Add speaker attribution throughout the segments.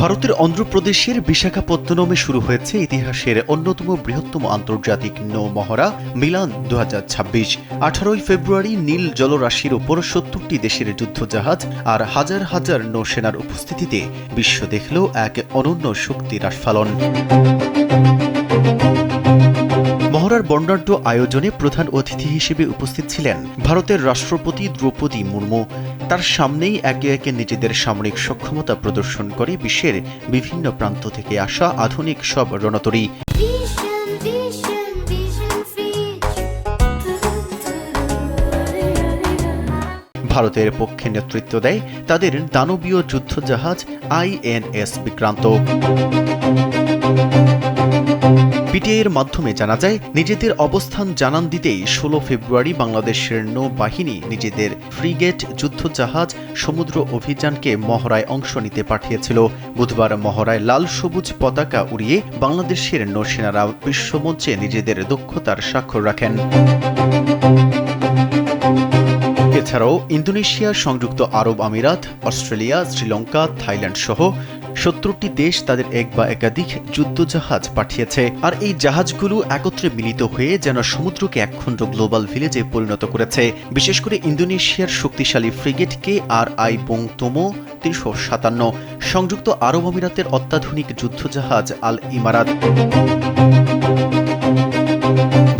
Speaker 1: ভারতের অন্ধ্রপ্রদেশের বিশাখাপত্তনমে শুরু হয়েছে ইতিহাসের অন্যতম বৃহত্তম আন্তর্জাতিক নৌ মহড়া মিলান 2026। 18 ফেব্রুয়ারি নীল জলরাশির ওপর 70টি দেশের যুদ্ধজাহাজ আর হাজার হাজার নৌসেনার উপস্থিতিতে বিশ্ব দেখল এক অনন্য শক্তির আস্ফালন। মহড়ার বর্ণাঢ্য আয়োজনে প্রধান অতিথি হিসেবে উপস্থিত ছিলেন ভারতের রাষ্ট্রপতি দ্রৌপদী মুর্মু। তার সামনেই একে একে নিজেদের সামরিক সক্ষমতা প্রদর্শন করে বিশ্বের বিভিন্ন প্রান্ত থেকে আসা আধুনিক সব রণতরী। ভারতের পক্ষে নেতৃত্ব দেয় তাদের দানবীয় যুদ্ধজাহাজ INS বিক্রান্ত। পিটিআইয়ের মাধ্যমে জানা যায়, নিজেদের অবস্থান জানান দিতেই 16 ফেব্রুয়ারি বাংলাদেশের নৌবাহিনী নিজেদের ফ্রিগেট যুদ্ধজাহাজ সমুদ্র অভিযানকে মহড়ায় অংশ নিতে পাঠিয়েছিল। বুধবার মহড়ায় লাল সবুজ পতাকা উড়িয়ে বাংলাদেশের নৌসেনারা বিশ্বমঞ্চে নিজেদের দক্ষতার স্বাক্ষর রাখেন। এছাড়াও ইন্দোনেশিয়া, সংযুক্ত আরব আমিরাত, অস্ট্রেলিয়া, শ্রীলঙ্কা, থাইল্যান্ড সহ 70টি দেশ তাদের এক বা একাধিক যুদ্ধজাহাজ পাঠিয়েছে। আর এই জাহাজগুলো একত্রে মিলিত হয়ে যেন সমুদ্রকে একখণ্ড গ্লোবাল ভিলেজে পরিণত করেছে। বিশেষ করে ইন্দোনেশিয়ার শক্তিশালী ফ্রিগেট KRI বং তোমো 357, সংযুক্ত আরব আমিরাতের অত্যাধুনিক যুদ্ধজাহাজ আল ইমারাত।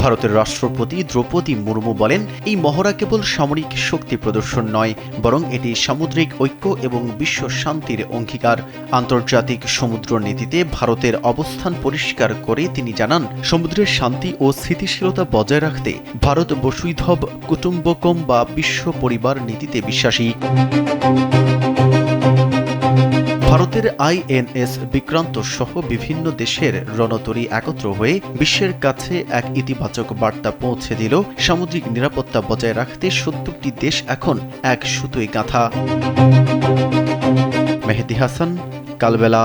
Speaker 1: ভারতের রাষ্ট্রপতি দ্রৌপদী মুর্মু বলেন, এই মহড়া কেবল সামরিক শক্তি প্রদর্শন নয়, বরং এটি সামুদ্রিক ঐক্য এবং বিশ্ব শান্তির অঙ্গীকার। আন্তর্জাতিক সমুদ্র নীতিতে ভারতের অবস্থান পরিষ্কার করে তিনি জানান, সমুদ্রের শান্তি ও স্থিতিশীলতা বজায় রাখতে ভারত বসুধৈব কুটুম্বকম বা বিশ্ব পরিবার নীতিতে বিশ্বাসী। ভারতের INS বিক্রান্ত সহ বিভিন্ন দেশের রণতরী একত্র হয়ে বিশ্বের কাছে এক ইতিবাচক বার্তা পৌঁছে দিল। সামুদ্রিক নিরাপত্তা বজায় রাখতে 70টি দেশ এখন এক সুতোয় গাঁথা। মেহেদী হাসান, কালবেলা।